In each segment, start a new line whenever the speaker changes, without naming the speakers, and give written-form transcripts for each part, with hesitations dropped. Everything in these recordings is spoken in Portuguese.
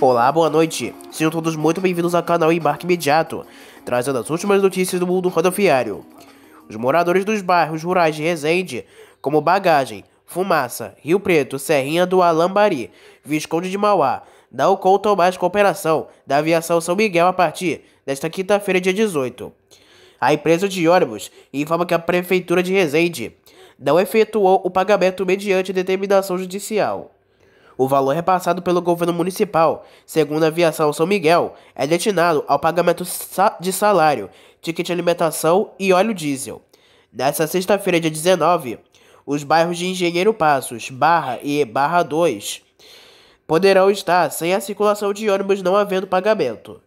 Olá, boa noite. Sejam todos muito bem-vindos ao canal Embarque Imediato, trazendo as últimas notícias do mundo rodoviário. Os moradores dos bairros rurais de Resende, como Bagagem, Fumaça, Rio Preto, Serrinha do Alambari, Visconde de Mauá, não contam mais com a operação da Aviação São Miguel a partir desta quinta-feira, dia 18. A empresa de ônibus informa que a Prefeitura de Resende não efetuou o pagamento mediante determinação judicial. O valor repassado pelo governo municipal, segundo a Aviação São Miguel, é destinado ao pagamento de salário, ticket de alimentação e óleo diesel. Nesta sexta-feira, dia 19, os bairros de Engenheiro Passos, Barra e Barra 2 poderão estar sem a circulação de ônibus não havendo pagamento.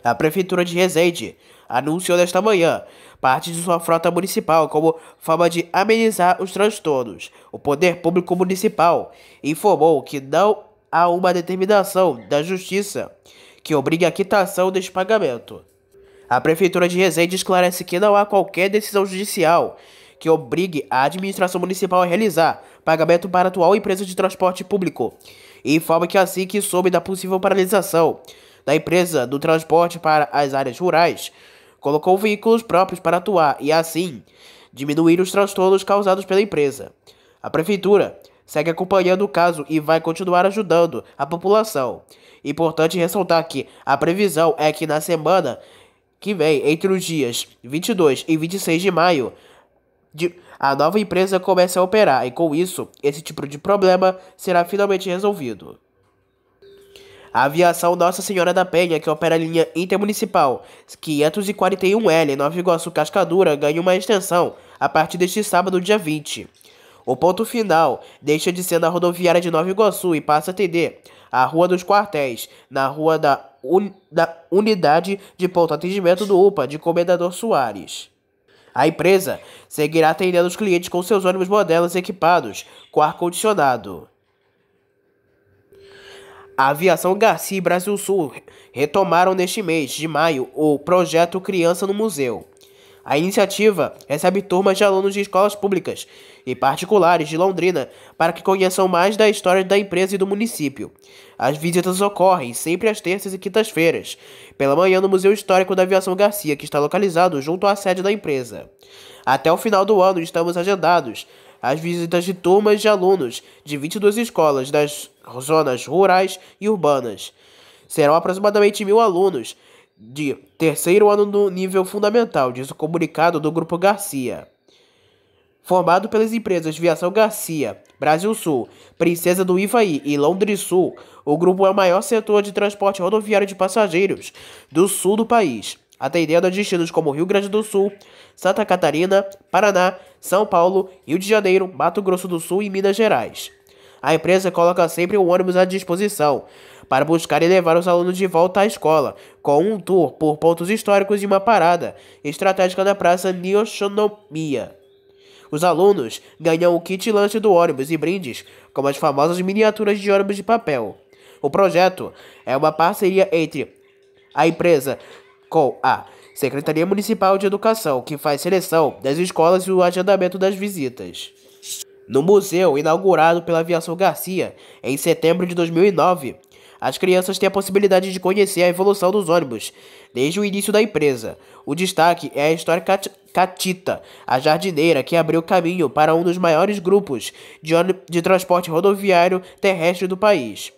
A Prefeitura de Resende anunciou nesta manhã parte de sua frota municipal como forma de amenizar os transtornos. O Poder Público Municipal informou que não há uma determinação da Justiça que obrigue a quitação deste pagamento. A Prefeitura de Resende esclarece que não há qualquer decisão judicial que obrigue a administração municipal a realizar pagamento para a atual empresa de transporte público e informa que assim que soube da possível paralisação da empresa do transporte para as áreas rurais, colocou veículos próprios para atuar e, assim, diminuir os transtornos causados pela empresa. A Prefeitura segue acompanhando o caso e vai continuar ajudando a população. Importante ressaltar que a previsão é que na semana que vem, entre os dias 22 e 26 de maio, a nova empresa comece a operar e, com isso, esse tipo de problema será finalmente resolvido. A Aviação Nossa Senhora da Penha, que opera a linha intermunicipal 541L Nova Iguaçu Cascadura, ganha uma extensão a partir deste sábado, dia 20. O ponto final deixa de ser na rodoviária de Nova Iguaçu e passa a atender a Rua dos Quartéis, na Rua da Unidade de Ponto Atendimento do UPA de Comendador Soares. A empresa seguirá atendendo os clientes com seus ônibus modernos equipados com ar-condicionado. A Aviação Garcia e Brasil Sul retomaram neste mês de maio o projeto Criança no Museu. A iniciativa recebe turmas de alunos de escolas públicas e particulares de Londrina para que conheçam mais da história da empresa e do município. As visitas ocorrem sempre às terças e quintas-feiras, pela manhã no Museu Histórico da Aviação Garcia, que está localizado junto à sede da empresa. Até o final do ano estamos agendados as visitas de turmas de alunos de 22 escolas das zonas rurais e urbanas. Serão aproximadamente 1.000 alunos de terceiro ano do nível fundamental, diz o comunicado do Grupo Garcia. Formado pelas empresas Viação Garcia, Brasil Sul, Princesa do Ivaí e Londres Sul, o grupo é o maior setor de transporte rodoviário de passageiros do sul do país, atendendo a destinos como Rio Grande do Sul, Santa Catarina, Paraná, São Paulo, Rio de Janeiro, Mato Grosso do Sul e Minas Gerais. A empresa coloca sempre um ônibus à disposição para buscar e levar os alunos de volta à escola, com um tour por pontos históricos e uma parada estratégica na Praça Nihonshonomiya. Os alunos ganham o kit lanche do ônibus e brindes, como as famosas miniaturas de ônibus de papel. O projeto é uma parceria entre a empresa com a Secretaria Municipal de Educação, que faz seleção das escolas e o agendamento das visitas. No museu, inaugurado pela Aviação Garcia em setembro de 2009, as crianças têm a possibilidade de conhecer a evolução dos ônibus desde o início da empresa. O destaque é a histórica Catita, a jardineira que abriu caminho para um dos maiores grupos de transporte rodoviário terrestre do país.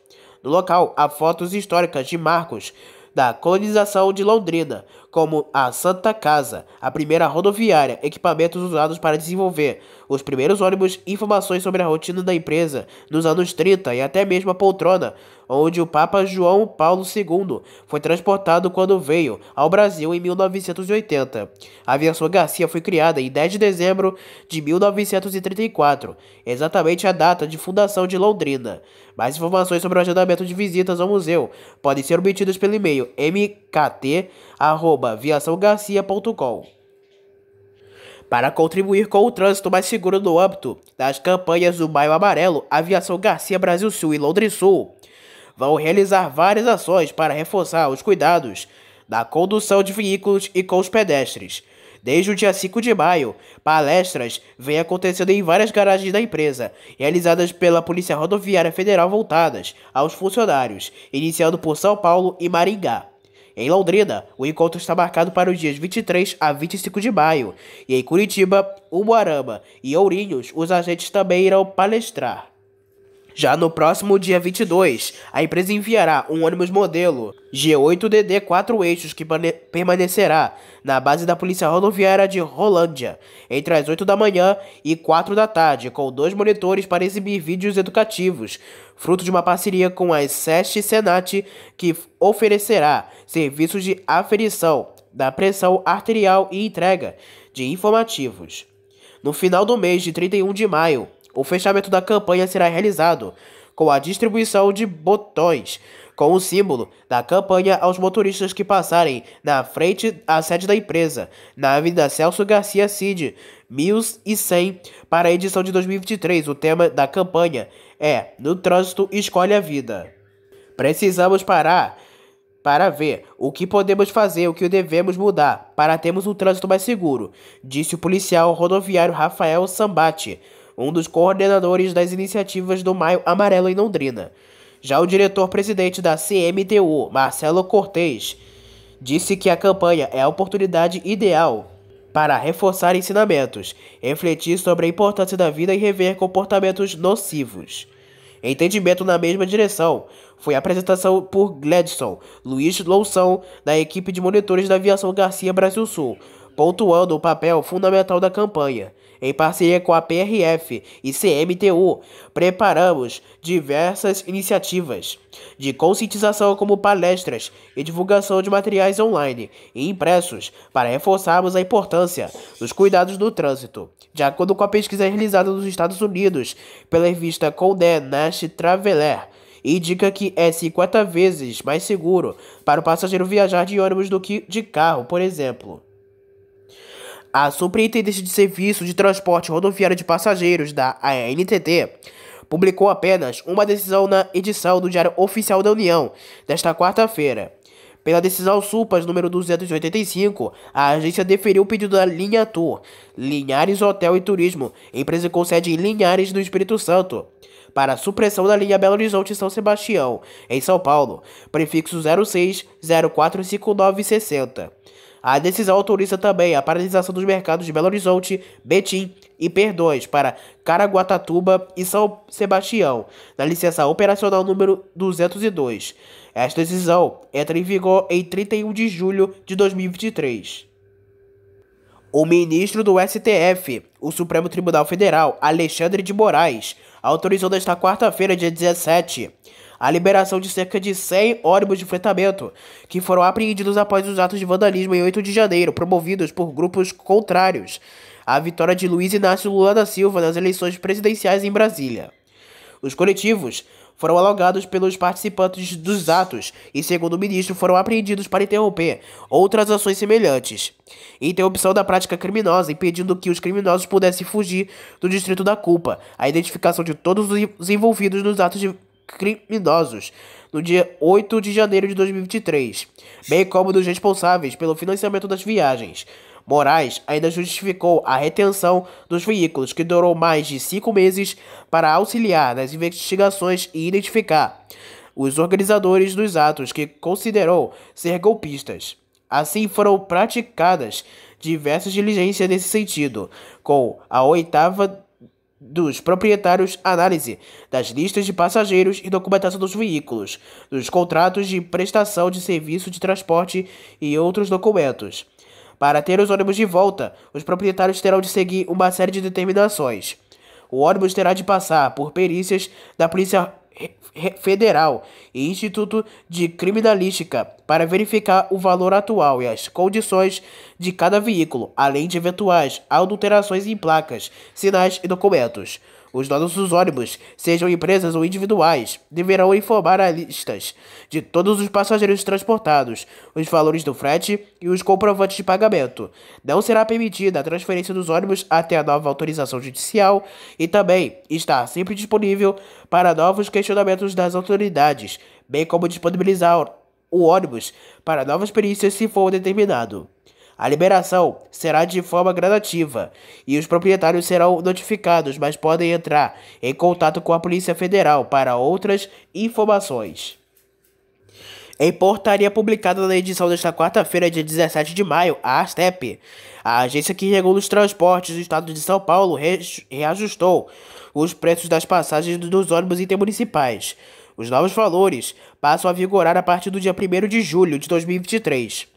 No local, há fotos históricas de marcos da colonização de Londrina, como a Santa Casa, a primeira rodoviária, equipamentos usados para desenvolver os primeiros ônibus, informações sobre a rotina da empresa nos anos 30 e até mesmo a poltrona, onde o Papa João Paulo II foi transportado quando veio ao Brasil em 1980. A Aviação Garcia foi criada em 10 de dezembro de 1934, exatamente a data de fundação de Londrina. Mais informações sobre o agendamento de visitas ao museu podem ser obtidas pelo e-mail mkt@viaçãogarcia.com. Para contribuir com o trânsito mais seguro no âmbito das campanhas do Maio Amarelo, a Aviação Garcia Brasil Sul e Londres Sul vão realizar várias ações para reforçar os cuidados na condução de veículos e com os pedestres. Desde o dia 5 de maio, palestras vêm acontecendo em várias garagens da empresa, realizadas pela Polícia Rodoviária Federal voltadas aos funcionários, iniciando por São Paulo e Maringá. Em Londrina, o encontro está marcado para os dias 23 a 25 de maio, e em Curitiba, Umuarama e Ourinhos, os agentes também irão palestrar. Já no próximo dia 22, a empresa enviará um ônibus modelo G8DD 4 eixos que permanecerá na base da Polícia Rodoviária de Rolândia entre as 8 da manhã e 4 da tarde, com 2 monitores para exibir vídeos educativos, fruto de uma parceria com a SESC Senat, que oferecerá serviços de aferição da pressão arterial e entrega de informativos. No final do mês de 31 de maio, o fechamento da campanha será realizado com a distribuição de botões com o símbolo da campanha aos motoristas que passarem na frente à sede da empresa, na Avenida Celso Garcia Cid, 1100, para a edição de 2023. O tema da campanha é "No Trânsito Escolhe a Vida". Precisamos parar para ver o que podemos fazer, o que devemos mudar, para termos um trânsito mais seguro, disse o policial rodoviário Rafael Sambati, um dos coordenadores das iniciativas do Maio Amarelo em Londrina. Já o diretor-presidente da CMTU, Marcelo Cortez, disse que a campanha é a oportunidade ideal para reforçar ensinamentos, refletir sobre a importância da vida e rever comportamentos nocivos. Entendimento na mesma direção foi a apresentação por Gladson Luiz Loução, da equipe de monitores da aviação Garcia Brasil Sul, pontuando o papel fundamental da campanha. Em parceria com a PRF e CMTU, preparamos diversas iniciativas de conscientização, como palestras e divulgação de materiais online e impressos, para reforçarmos a importância dos cuidados no trânsito. De acordo com a pesquisa realizada nos Estados Unidos pela revista Condé Nast Traveler, indica que é 50 vezes mais seguro para o passageiro viajar de ônibus do que de carro, por exemplo. A Superintendência de Serviço de Transporte Rodoviário de Passageiros da ANTT publicou apenas uma decisão na edição do Diário Oficial da União desta quarta-feira. Pela decisão SUPAS número 285, a agência deferiu o pedido da Linha Tour, Linhares Hotel e Turismo, empresa com sede em Linhares, no Espírito Santo, para a supressão da linha Belo Horizonte-São Sebastião, em São Paulo, prefixo 06 0459 60. A decisão autoriza também a paralisação dos mercados de Belo Horizonte, Betim e Perdões para Caraguatatuba e São Sebastião, na licença operacional número 202. Esta decisão entra em vigor em 31 de julho de 2023. O ministro do STF, o Supremo Tribunal Federal, Alexandre de Moraes, autorizou nesta quarta-feira, dia 17, a liberação de cerca de 100 ônibus de fretamento que foram apreendidos após os atos de vandalismo em 8 de janeiro, promovidos por grupos contrários à vitória de Luiz Inácio Lula da Silva nas eleições presidenciais em Brasília. Os coletivos foram alugados pelos participantes dos atos e, segundo o ministro, foram apreendidos para interromper outras ações semelhantes. Interrupção da prática criminosa, impedindo que os criminosos pudessem fugir do distrito da culpa. A identificação de todos os envolvidos nos atos criminosos no dia 8 de janeiro de 2023, bem como dos responsáveis pelo financiamento das viagens. Moraes ainda justificou a retenção dos veículos, que durou mais de 5 meses, para auxiliar nas investigações e identificar os organizadores dos atos que considerou ser golpistas. Assim, foram praticadas diversas diligências nesse sentido, com a oitava dos proprietários, análise das listas de passageiros e documentação dos veículos, dos contratos de prestação de serviço de transporte e outros documentos. Para ter os ônibus de volta, os proprietários terão de seguir uma série de determinações. O ônibus terá de passar por perícias da Polícia Federal e Instituto de Criminalística para verificar o valor atual e as condições de cada veículo, além de eventuais adulterações em placas, sinais e documentos. Os donos dos ônibus, sejam empresas ou individuais, deverão informar a listas de todos os passageiros transportados, os valores do frete e os comprovantes de pagamento. Não será permitida a transferência dos ônibus até a nova autorização judicial e também está sempre disponível para novos questionamentos das autoridades, bem como disponibilizar o ônibus para novas perícias se for determinado. A liberação será de forma gradativa e os proprietários serão notificados, mas podem entrar em contato com a Polícia Federal para outras informações. Em portaria publicada na edição desta quarta-feira, dia 17 de maio, a ASTEP, a agência que regula os transportes do estado de São Paulo, reajustou os preços das passagens dos ônibus intermunicipais. Os novos valores passam a vigorar a partir do dia 1º de julho de 2023.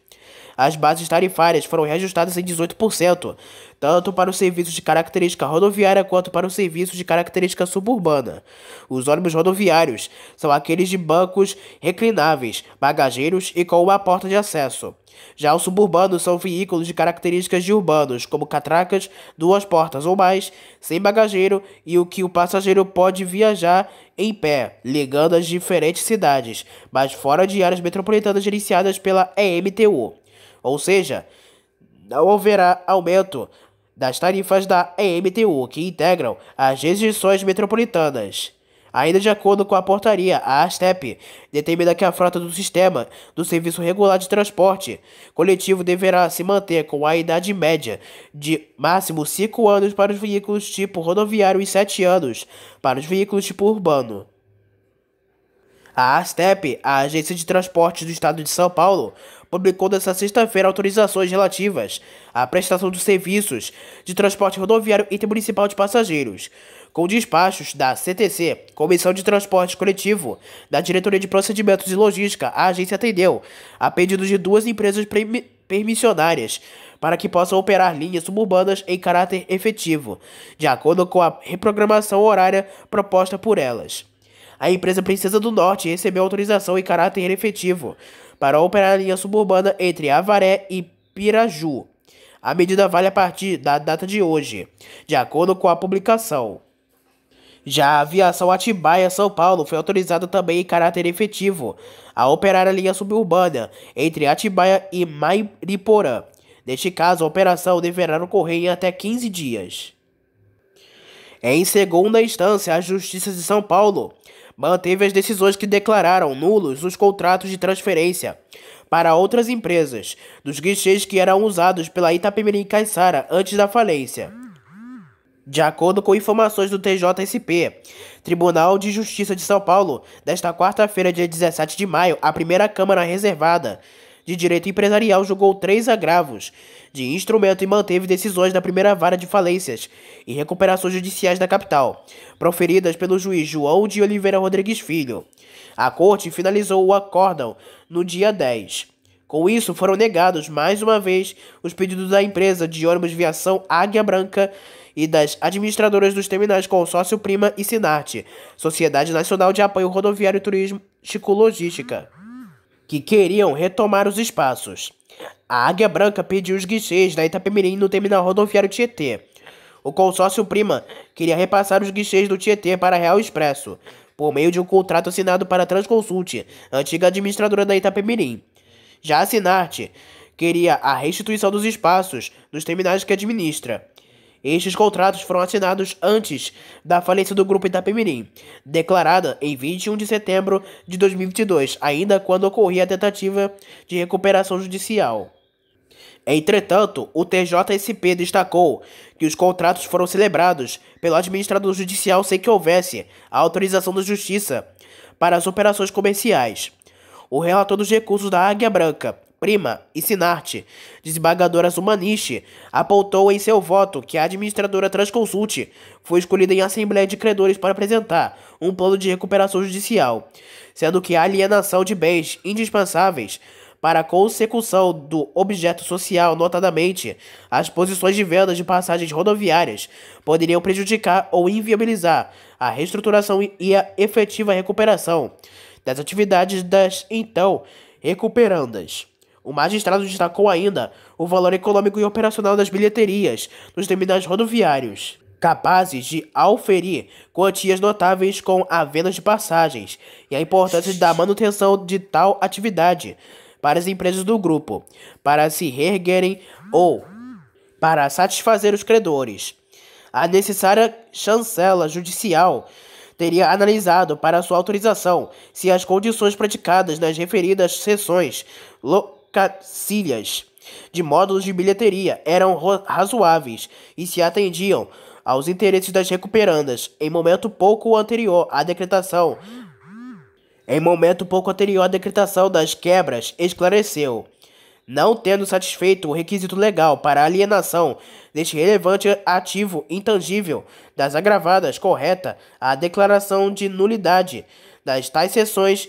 As bases tarifárias foram reajustadas em 18%, tanto para os serviços de característica rodoviária quanto para os serviços de característica suburbana. Os ônibus rodoviários são aqueles de bancos reclináveis, bagageiros e com uma porta de acesso. Já os suburbanos são veículos de características de urbanos, como catracas, 2 portas ou mais, sem bagageiro e o que o passageiro pode viajar em pé, ligando as diferentes cidades, mas fora de áreas metropolitanas gerenciadas pela EMTU. Ou seja, não haverá aumento das tarifas da EMTU, que integram as regiões metropolitanas. Ainda de acordo com a portaria, a ASTEP determina que a frota do sistema do Serviço Regular de Transporte Coletivo deverá se manter com a idade média de máximo 5 anos para os veículos tipo rodoviário e 7 anos para os veículos tipo urbano. A ASTEP, a Agência de Transportes do Estado de São Paulo, publicou nesta sexta-feira autorizações relativas à prestação de serviços de transporte rodoviário intermunicipal de passageiros, com despachos da CTC, Comissão de Transporte Coletivo, da Diretoria de Procedimentos e Logística. A agência atendeu a pedido de 2 empresas permissionárias para que possam operar linhas suburbanas em caráter efetivo, de acordo com a reprogramação horária proposta por elas. A empresa Princesa do Norte recebeu autorização em caráter efetivo para operar a linha suburbana entre Avaré e Piraju. A medida vale a partir da data de hoje, de acordo com a publicação. Já a Aviação Atibaia-São Paulo foi autorizada também em caráter efetivo a operar a linha suburbana entre Atibaia e Mairiporã. Neste caso, a operação deverá ocorrer em até 15 dias. Em segunda instância, a Justiça de São Paulo manteve as decisões que declararam nulos os contratos de transferência para outras empresas dos guichês que eram usados pela Itapemirim Caiçara antes da falência. De acordo com informações do TJSP, Tribunal de Justiça de São Paulo, desta quarta-feira, dia 17 de maio, a primeira Câmara Reservada de Direito Empresarial julgou 3 agravos de instrumento e manteve decisões da primeira vara de falências e recuperações judiciais da capital, proferidas pelo juiz João de Oliveira Rodrigues Filho. A corte finalizou o acórdão no dia 10. Com isso, foram negados mais uma vez os pedidos da empresa de ônibus Viação Águia Branca e das administradoras dos terminais Consórcio Prima e Sinarte, Sociedade Nacional de Apoio Rodoviário e Turístico Logística, que queriam retomar os espaços. A Águia Branca pediu os guichês da Itapemirim no terminal rodoviário Tietê. O consórcio Prima queria repassar os guichês do Tietê para a Real Expresso, por meio de um contrato assinado para a Transconsult, antiga administradora da Itapemirim. Já a Sinarte queria a restituição dos espaços dos terminais que administra. Estes contratos foram assinados antes da falência do Grupo Itapemirim, declarada em 21 de setembro de 2022, ainda quando ocorria a tentativa de recuperação judicial. Entretanto, o TJSP destacou que os contratos foram celebrados pelo administrador judicial sem que houvesse a autorização da Justiça para as operações comerciais. O relator dos recursos da Águia Branca, Prima e Sinarte, desembargadora Zumaniche, apontou em seu voto que a administradora Transconsult foi escolhida em assembleia de credores para apresentar um plano de recuperação judicial, sendo que a alienação de bens indispensáveis para a consecução do objeto social, notadamente as posições de vendas de passagens rodoviárias, poderiam prejudicar ou inviabilizar a reestruturação e a efetiva recuperação das atividades das então recuperandas. O magistrado destacou ainda o valor econômico e operacional das bilheterias nos terminais rodoviários, capazes de auferir quantias notáveis com a venda de passagens, e a importância da manutenção de tal atividade para as empresas do grupo, para se reerguerem ou para satisfazer os credores. A necessária chancela judicial teria analisado para sua autorização se as condições praticadas nas referidas sessões locacílias de módulos de bilheteria eram razoáveis e se atendiam aos interesses das recuperandas em momento pouco anterior à decretação. Das quebras, esclareceu, não tendo satisfeito o requisito legal para a alienação deste relevante ativo intangível das agravadas correta a declaração de nulidade das tais sessões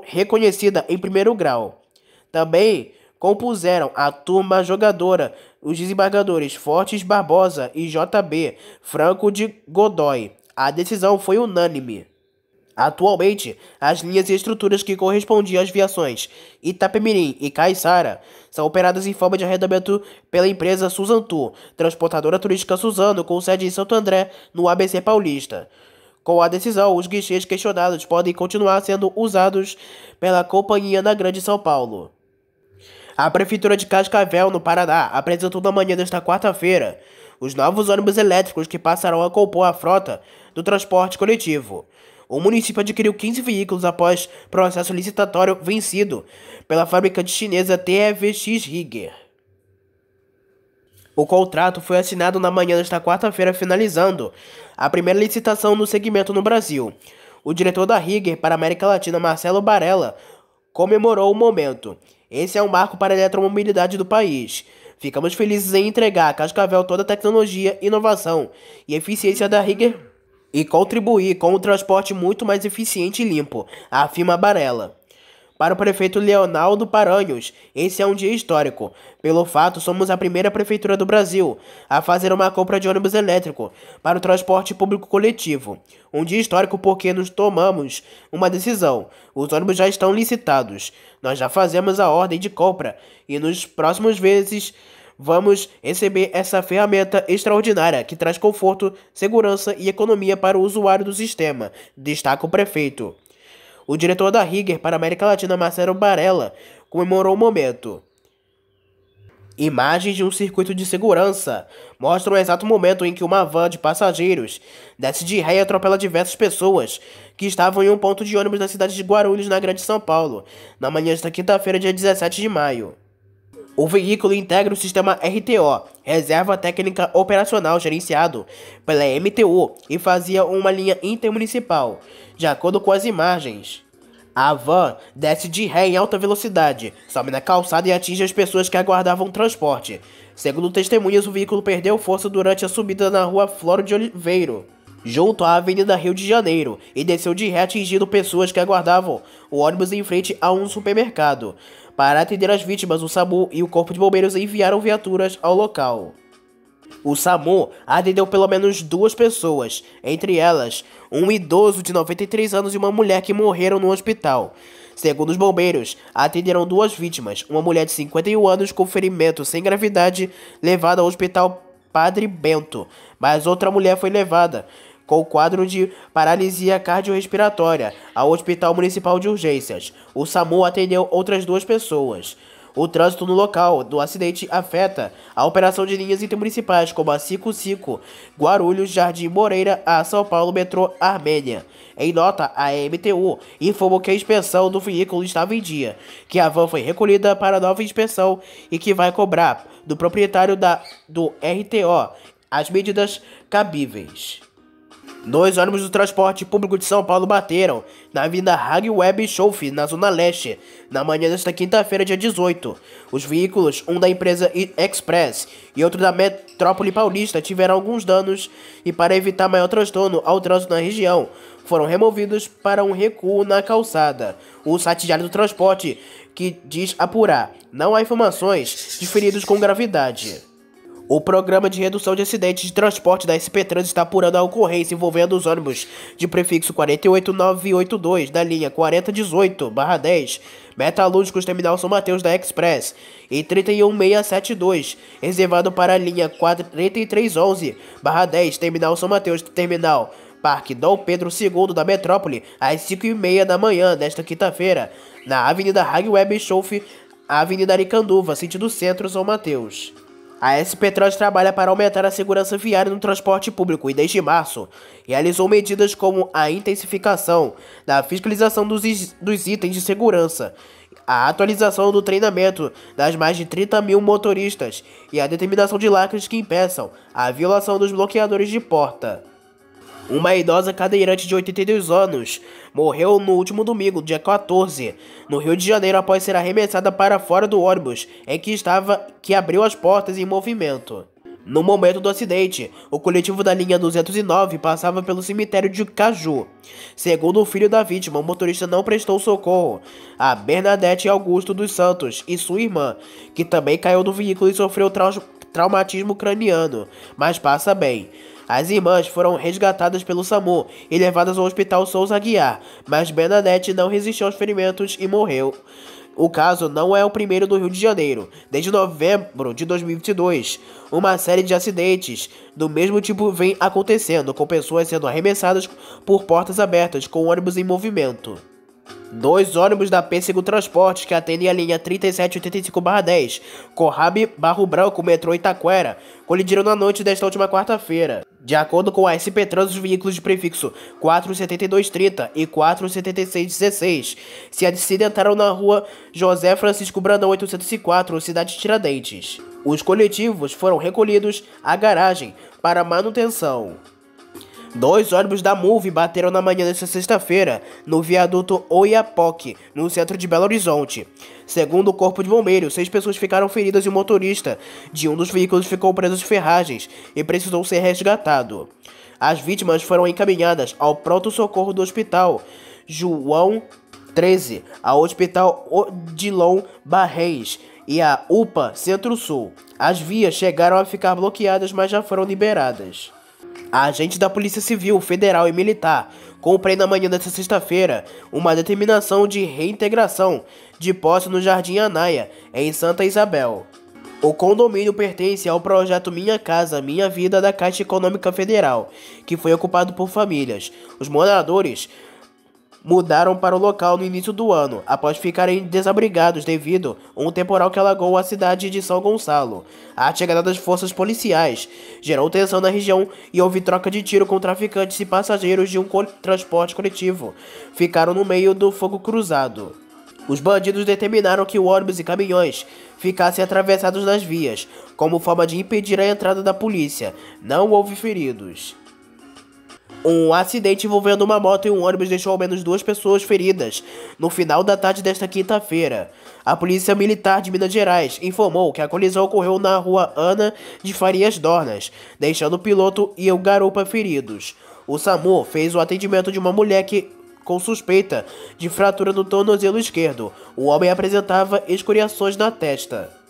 reconhecida em primeiro grau. Também compuseram a turma jogadora os desembargadores Fortes Barbosa e J.B. Franco de Godoy. A decisão foi unânime. Atualmente, as linhas e estruturas que correspondiam às viações Itapemirim e Caiçara são operadas em forma de arrendamento pela empresa Suzantur, transportadora turística Suzano, com sede em Santo André, no ABC Paulista. Com a decisão, os guichês questionados podem continuar sendo usados pela companhia na Grande São Paulo. A Prefeitura de Cascavel, no Paraná, apresentou na manhã desta quarta-feira os novos ônibus elétricos que passarão a compor a frota do transporte coletivo. O município adquiriu 15 veículos após processo licitatório vencido pela fabricante chinesa TEVX Rigger. O contrato foi assinado na manhã desta quarta-feira, finalizando a primeira licitação no segmento no Brasil. O diretor da Rigger para a América Latina, Marcelo Barella, comemorou o momento. Esse é um marco para a eletromobilidade do país. Ficamos felizes em entregar a Cascavel toda a tecnologia, inovação e eficiência da Rigger e contribuir com um transporte muito mais eficiente e limpo, afirma Barella. Para o prefeito Leonardo Paranhos, esse é um dia histórico. Pelo fato, somos a primeira prefeitura do Brasil a fazer uma compra de ônibus elétrico para o transporte público coletivo. Um dia histórico porque nos tomamos uma decisão. Os ônibus já estão licitados. Nós já fazemos a ordem de compra e nos próximos meses vamos receber essa ferramenta extraordinária que traz conforto, segurança e economia para o usuário do sistema, destaca o prefeito. O diretor da Rigger para a América Latina, Marcelo Barella, comemorou o momento. Imagens de um circuito de segurança mostram o exato momento em que uma van de passageiros desce de ré e atropela diversas pessoas que estavam em um ponto de ônibus na cidade de Guarulhos, na Grande São Paulo, na manhã desta quinta-feira, dia 17 de maio. O veículo integra o sistema RTO, Reserva Técnica Operacional, gerenciado pela MTU, e fazia uma linha intermunicipal. De acordo com as imagens, a van desce de ré em alta velocidade, sobe na calçada e atinge as pessoas que aguardavam o transporte. Segundo testemunhas, o veículo perdeu força durante a subida na rua Floro de Oliveira, junto à Avenida Rio de Janeiro, e desceu de ré atingindo pessoas que aguardavam o ônibus em frente a um supermercado. Para atender as vítimas, o SAMU e o Corpo de Bombeiros enviaram viaturas ao local. O SAMU atendeu pelo menos 2 pessoas, entre elas um idoso de 93 anos e uma mulher que morreram no hospital. Segundo os bombeiros, atenderam 2 vítimas, uma mulher de 51 anos com ferimento sem gravidade levada ao Hospital Padre Bento, mas outra mulher foi levada com quadro de paralisia cardiorrespiratória ao Hospital Municipal de Urgências. O SAMU atendeu outras 2 pessoas. O trânsito no local do acidente afeta a operação de linhas intermunicipais como a 55, Guarulhos, Jardim Moreira, a São Paulo, Metrô Armênia. Em nota, a MTU informou que a inspeção do veículo estava em dia, que a van foi recolhida para nova inspeção e que vai cobrar do proprietário do RTO as medidas cabíveis. 2 ônibus do transporte público de São Paulo bateram na Avenida Hag Web Schouf, na Zona Leste, na manhã desta quinta-feira, dia 18. Os veículos, um da empresa Express e outro da Metrópole Paulista, tiveram alguns danos e, para evitar maior transtorno ao trânsito na região, foram removidos para um recuo na calçada. O site diário do transporte, que diz apurar, não há informações de feridos com gravidade. O Programa de Redução de Acidentes de Transporte da SP Trans está apurando a ocorrência envolvendo os ônibus de prefixo 48982 da linha 4018/10, metalúrgicos Terminal São Mateus da Express, e 31672, reservado para a linha 4311/10, Terminal São Mateus, Terminal Parque Dom Pedro II da Metrópole, às 5h30 da manhã desta quinta-feira, na Avenida Hag Web Schouf, Avenida Aricanduva, sentido Centro, São Mateus. A SP Trans trabalha para aumentar a segurança viária no transporte público e, desde março, realizou medidas como a intensificação da fiscalização dos itens de segurança, a atualização do treinamento das mais de 30 mil motoristas e a determinação de lacres que impeçam a violação dos bloqueadores de porta. Uma idosa cadeirante de 82 anos morreu no último domingo, dia 14, no Rio de Janeiro, após ser arremessada para fora do ônibus em que estava, que abriu as portas em movimento. No momento do acidente, o coletivo da linha 209 passava pelo cemitério de Caju. Segundo o filho da vítima, o motorista não prestou socorro a Bernadette Augusto dos Santos e sua irmã, que também caiu do veículo e sofreu traumatismo craniano, mas passa bem. As irmãs foram resgatadas pelo SAMU e levadas ao Hospital Souza Aguiar, mas Bernadette não resistiu aos ferimentos e morreu. O caso não é o primeiro do Rio de Janeiro. Desde novembro de 2022, uma série de acidentes do mesmo tipo vem acontecendo, com pessoas sendo arremessadas por portas abertas com ônibus em movimento. 2 ônibus da Pêssego Transportes, que atendem a linha 3785/10, Corrabe-Barro Branco, metrô Itaquera, colidiram na noite desta última quarta-feira. De acordo com a SP Trans, os veículos de prefixo 47230 e 47616 se acidentaram na rua José Francisco Brandão 804, cidade de Tiradentes. Os coletivos foram recolhidos à garagem para manutenção. 2 ônibus da MUV bateram na manhã desta sexta-feira no viaduto Oiapoque, no centro de Belo Horizonte. Segundo o Corpo de Bombeiros, 6 pessoas ficaram feridas e o motorista de um dos veículos ficou preso de ferragens e precisou ser resgatado. As vítimas foram encaminhadas ao pronto-socorro do Hospital João 13, ao Hospital Odilon Barreis e à UPA Centro-Sul. As vias chegaram a ficar bloqueadas, mas já foram liberadas. Agentes da Polícia Civil, Federal e Militar cumprem na manhã desta sexta-feira uma determinação de reintegração de posse no Jardim Anaia, em Santa Isabel. O condomínio pertence ao projeto Minha Casa, Minha Vida da Caixa Econômica Federal, que foi ocupado por famílias. Os moradores mudaram para o local no início do ano, após ficarem desabrigados devido a um temporal que alagou a cidade de São Gonçalo. A chegada das forças policiais gerou tensão na região e houve troca de tiro com traficantes e passageiros de um transporte coletivo. Ficaram no meio do fogo cruzado. Os bandidos determinaram que ônibus e caminhões ficassem atravessados nas vias, como forma de impedir a entrada da polícia. Não houve feridos. Um acidente envolvendo uma moto e um ônibus deixou ao menos 2 pessoas feridas no final da tarde desta quinta-feira. A Polícia Militar de Minas Gerais informou que a colisão ocorreu na rua Ana de Farias Dornas, deixando o piloto e o garupa feridos. O SAMU fez o atendimento de uma mulher com suspeita de fratura no tornozelo esquerdo. O homem apresentava escoriações na testa.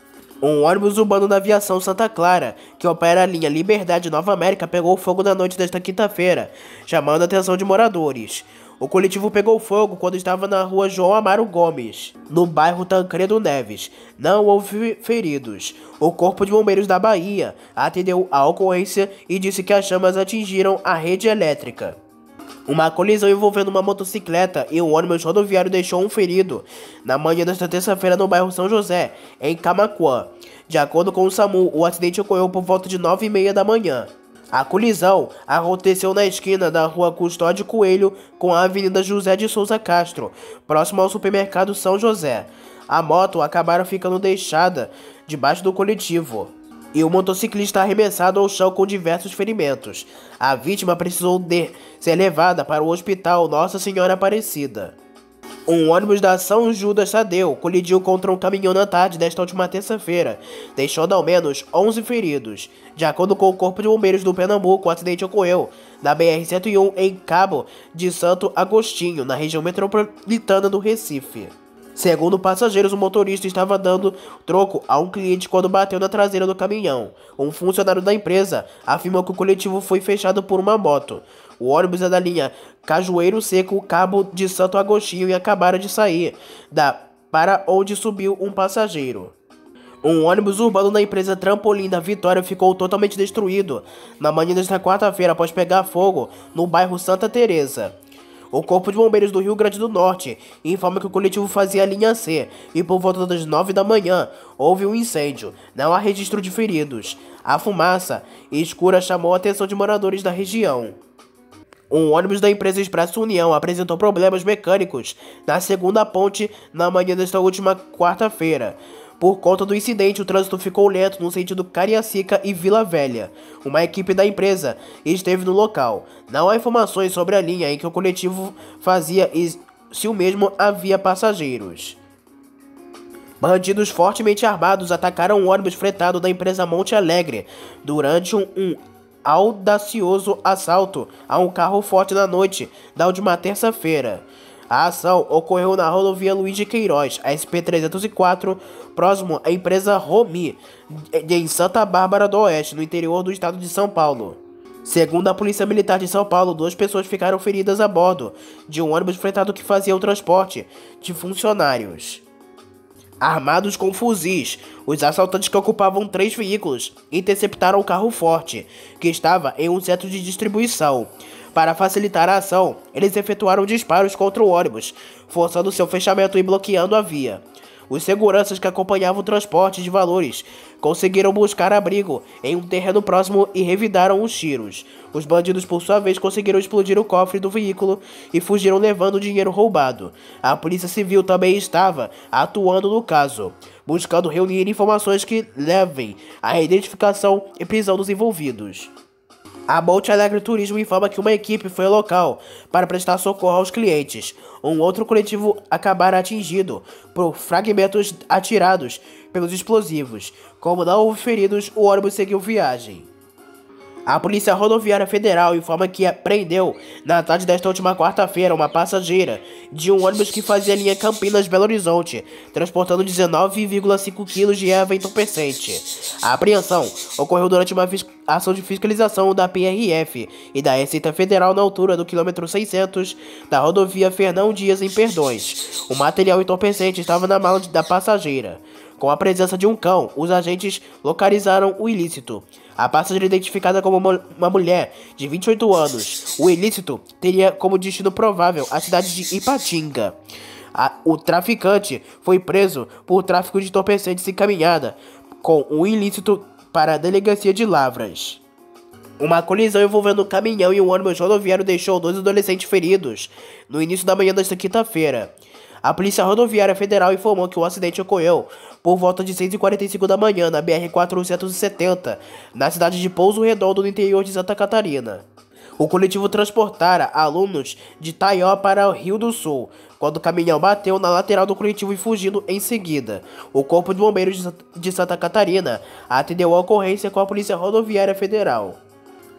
Um ônibus urbano da Aviação Santa Clara, que opera a linha Liberdade Nova América, pegou fogo na noite desta quinta-feira, chamando a atenção de moradores. O coletivo pegou fogo quando estava na rua João Amaro Gomes, no bairro Tancredo Neves. Não houve feridos. O Corpo de Bombeiros da Bahia atendeu a ocorrência e disse que as chamas atingiram a rede elétrica. Uma colisão envolvendo uma motocicleta e um ônibus rodoviário deixou um ferido na manhã desta terça-feira no bairro São José, em Camaquã. De acordo com o SAMU, o acidente ocorreu por volta de 9h30 da manhã. A colisão aconteceu na esquina da rua Custódio Coelho com a avenida José de Souza Castro, próximo ao supermercado São José. A moto acabaram ficando deixada debaixo do coletivo e o motociclista arremessado ao chão com diversos ferimentos. A vítima precisou ser levada para o hospital Nossa Senhora Aparecida. Um ônibus da São Judas Tadeu colidiu contra um caminhão na tarde desta última terça-feira, deixando ao menos 11 feridos. De acordo com o Corpo de Bombeiros do Pernambuco, o acidente ocorreu na BR-101 em Cabo de Santo Agostinho, na região metropolitana do Recife. Segundo passageiros, o motorista estava dando troco a um cliente quando bateu na traseira do caminhão. Um funcionário da empresa afirmou que o coletivo foi fechado por uma moto. O ônibus é da linha Cajueiro Seco, Cabo de Santo Agostinho, e acabaram de sair para onde subiu um passageiro. Um ônibus urbano da empresa Trampolim da Vitória ficou totalmente destruído na manhã desta quarta-feira após pegar fogo no bairro Santa Teresa. O Corpo de Bombeiros do Rio Grande do Norte informa que o coletivo fazia a linha C e por volta das 9 da manhã houve um incêndio. Não há registro de feridos. A fumaça escura chamou a atenção de moradores da região. Um ônibus da empresa Expresso União apresentou problemas mecânicos na segunda ponte na manhã desta última quarta-feira. Por conta do incidente, o trânsito ficou lento no sentido Cariacica e Vila Velha. Uma equipe da empresa esteve no local. Não há informações sobre a linha em que o coletivo fazia e se o mesmo havia passageiros. Bandidos fortemente armados atacaram um ônibus fretado da empresa Monte Alegre durante um audacioso assalto a um carro forte na noite da última terça-feira. A ação ocorreu na rodovia Luiz de Queiroz, SP-304, próximo à empresa Romi, em Santa Bárbara do Oeste, no interior do estado de São Paulo. Segundo a Polícia Militar de São Paulo, 2 pessoas ficaram feridas a bordo de um ônibus fretado que fazia o transporte de funcionários. Armados com fuzis, os assaltantes que ocupavam 3 veículos interceptaram o carro forte, que estava em um centro de distribuição. Para facilitar a ação, eles efetuaram disparos contra o ônibus, forçando seu fechamento e bloqueando a via. Os seguranças que acompanhavam o transporte de valores conseguiram buscar abrigo em um terreno próximo e revidaram os tiros. Os bandidos, por sua vez, conseguiram explodir o cofre do veículo e fugiram levando o dinheiro roubado. A Polícia Civil também estava atuando no caso, buscando reunir informações que levem à identificação e prisão dos envolvidos. A Monte Alegre Turismo informa que uma equipe foi ao local para prestar socorro aos clientes. Um outro coletivo acabara atingido por fragmentos atirados pelos explosivos. Como não houve feridos, o ônibus seguiu viagem. A Polícia Rodoviária Federal informa que prendeu, na tarde desta última quarta-feira, uma passageira de um ônibus que fazia a linha Campinas-Belo Horizonte, transportando 19,5 kg de erva entorpecente. A apreensão ocorreu durante uma ação de fiscalização da PRF e da Receita Federal na altura do quilômetro 600 da rodovia Fernão Dias, em Perdões. O material entorpecente estava na mala da passageira. Com a presença de um cão, os agentes localizaram o ilícito. A passageira, identificada como uma mulher de 28 anos, o ilícito teria como destino provável a cidade de Ipatinga. O traficante foi preso por tráfico de entorpecentes e encaminhada com o ilícito para a delegacia de Lavras. Uma colisão envolvendo um caminhão e um ônibus rodoviário deixou 2 adolescentes feridos no início da manhã desta quinta-feira. A Polícia Rodoviária Federal informou que o acidente ocorreu por volta de 6h45 da manhã na BR-470, na cidade de Pouso Redondo, no interior de Santa Catarina. O coletivo transportara alunos de Taió para o Rio do Sul, quando o caminhão bateu na lateral do coletivo e fugindo em seguida. O Corpo de Bombeiros de Santa Catarina atendeu a ocorrência com a Polícia Rodoviária Federal.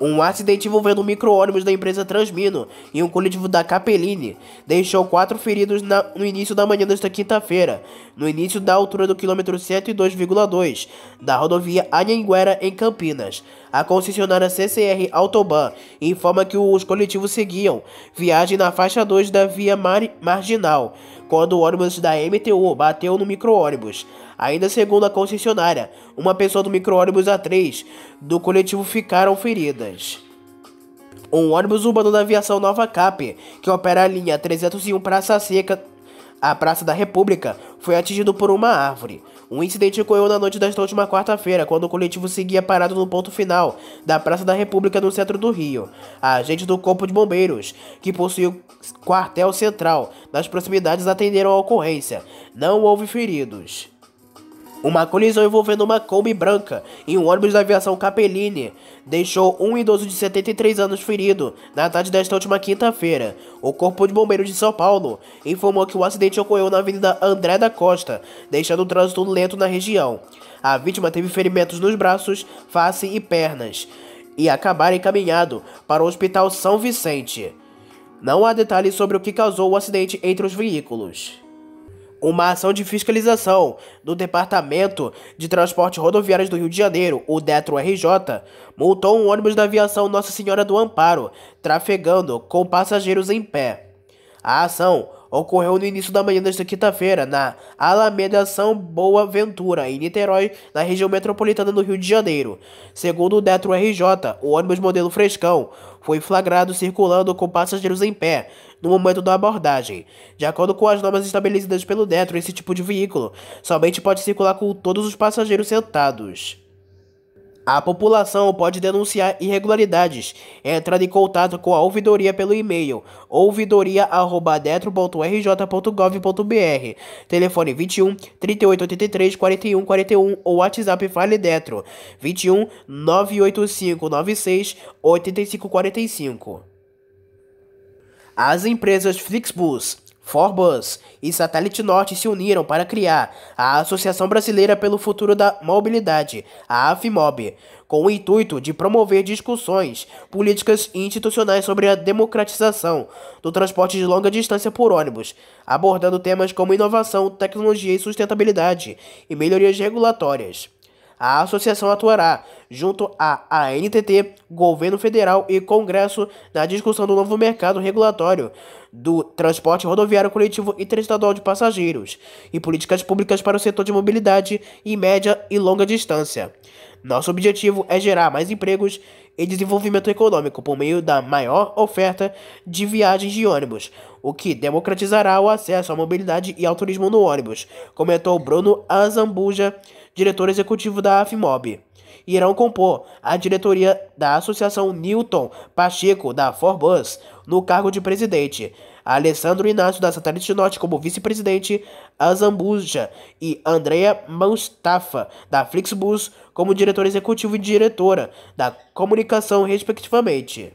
Um acidente envolvendo um micro-ônibus da empresa Transmino e um coletivo da Capelline deixou 4 feridos no início da manhã desta quinta-feira, no início da altura do quilômetro 102,2 da rodovia Anhanguera, em Campinas. A concessionária CCR Autoban informa que os coletivos seguiam viagem na faixa 2 da via marginal, quando o ônibus da MTU bateu no micro-ônibus. Ainda segundo a concessionária, uma pessoa do micro-ônibus A3 do coletivo ficaram feridas. Um ônibus urbano da aviação Nova Cap, que opera a linha 301 Praça Seca, a Praça da República, foi atingido por uma árvore. Um incidente ocorreu na noite desta última quarta-feira, quando o coletivo seguia parado no ponto final da Praça da República, no centro do Rio. Agentes do Corpo de Bombeiros, que possui o quartel central nas proximidades, atenderam a ocorrência. Não houve feridos. Uma colisão envolvendo uma Kombi branca e um ônibus da aviação Capelline deixou um idoso de 73 anos ferido na tarde desta última quinta-feira. O Corpo de Bombeiros de São Paulo informou que o acidente ocorreu na Avenida André da Costa, deixando o trânsito lento na região. A vítima teve ferimentos nos braços, face e pernas e acabaram encaminhado para o Hospital São Vicente. Não há detalhes sobre o que causou o acidente entre os veículos. Uma ação de fiscalização do Departamento de Transporte Rodoviários do Rio de Janeiro, o DETRO-RJ, multou um ônibus da aviação Nossa Senhora do Amparo, trafegando com passageiros em pé. A ação ocorreu no início da manhã desta quinta-feira, na Alameda São Boa Ventura, em Niterói, na região metropolitana do Rio de Janeiro. Segundo o Detro RJ, o ônibus modelo Frescão foi flagrado circulando com passageiros em pé no momento da abordagem. De acordo com as normas estabelecidas pelo Detro, esse tipo de veículo somente pode circular com todos os passageiros sentados. A população pode denunciar irregularidades, entrando em contato com a ouvidoria pelo e-mail ouvidoria@detro.rj.gov.br, telefone 21 3883 41 41 ou WhatsApp Fale Detro 21 985 96 85 45. As empresas Flixbus, Forbus e Satélite Norte se uniram para criar a Associação Brasileira pelo Futuro da Mobilidade, a AFMOB, com o intuito de promover discussões políticas e institucionais sobre a democratização do transporte de longa distância por ônibus, abordando temas como inovação, tecnologia e sustentabilidade e melhorias regulatórias. A associação atuará junto à ANTT, Governo Federal e Congresso na discussão do novo mercado regulatório do transporte rodoviário coletivo interestadual de passageiros e políticas públicas para o setor de mobilidade em média e longa distância. Nosso objetivo é gerar mais empregos e desenvolvimento econômico por meio da maior oferta de viagens de ônibus, o que democratizará o acesso à mobilidade e ao turismo no ônibus, comentou Bruno Azambuja, diretor executivo da AFMOB. Irão compor a diretoria da Associação Newton Pacheco, da Forbus, no cargo de presidente, Alessandro Inácio, da Satélite Norte, como vice-presidente, Azambuja e Andrea Mustafa, da Flixbus, como diretor executivo e diretora da comunicação, respectivamente.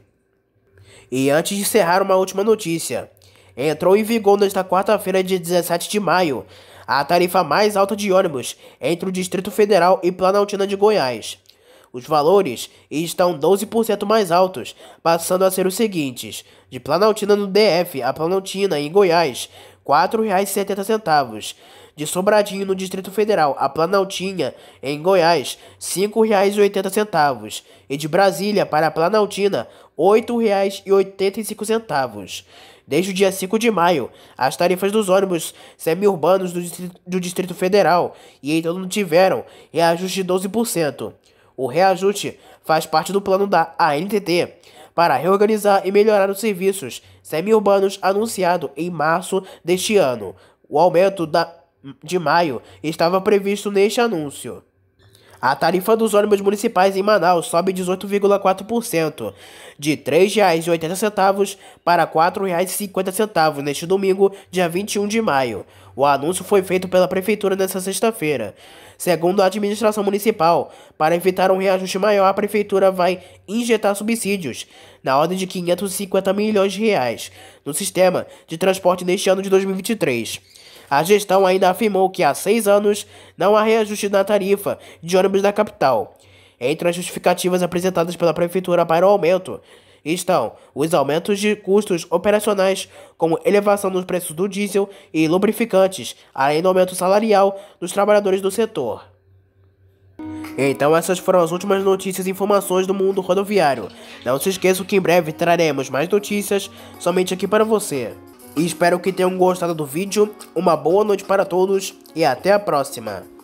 E antes de encerrar, uma última notícia. Entrou em vigor nesta quarta-feira, dia 17 de maio, a tarifa mais alta de ônibus entre o Distrito Federal e Planaltina de Goiás. Os valores estão 12% mais altos, passando a ser os seguintes: de Planaltina no DF a Planaltina em Goiás, R$ 4,70. De Sobradinho no Distrito Federal a Planaltina em Goiás, R$ 5,80. E de Brasília para Planaltina, R$ 8,85. Desde o dia 5 de maio, as tarifas dos ônibus semi-urbanos do Distrito Federal e em torno tiveram reajuste de 12%. O reajuste faz parte do plano da ANTT para reorganizar e melhorar os serviços semi-urbanos anunciado em março deste ano. O aumento de maio estava previsto neste anúncio. A tarifa dos ônibus municipais em Manaus sobe 18,4%, de R$ 3,80 para R$ 4,50 neste domingo, dia 21 de maio. O anúncio foi feito pela Prefeitura nesta sexta-feira. Segundo a administração municipal, para evitar um reajuste maior, a Prefeitura vai injetar subsídios na ordem de R$ 550 milhões no sistema de transporte neste ano de 2023. A gestão ainda afirmou que há 6 anos não há reajuste na tarifa de ônibus da capital. Entre as justificativas apresentadas pela Prefeitura para o aumento estão os aumentos de custos operacionais, como elevação dos preços do diesel e lubrificantes, além do aumento salarial dos trabalhadores do setor. Então essas foram as últimas notícias e informações do mundo rodoviário. Não se esqueça que em breve traremos mais notícias somente aqui para você. E espero que tenham gostado do vídeo. Uma boa noite para todos e até a próxima.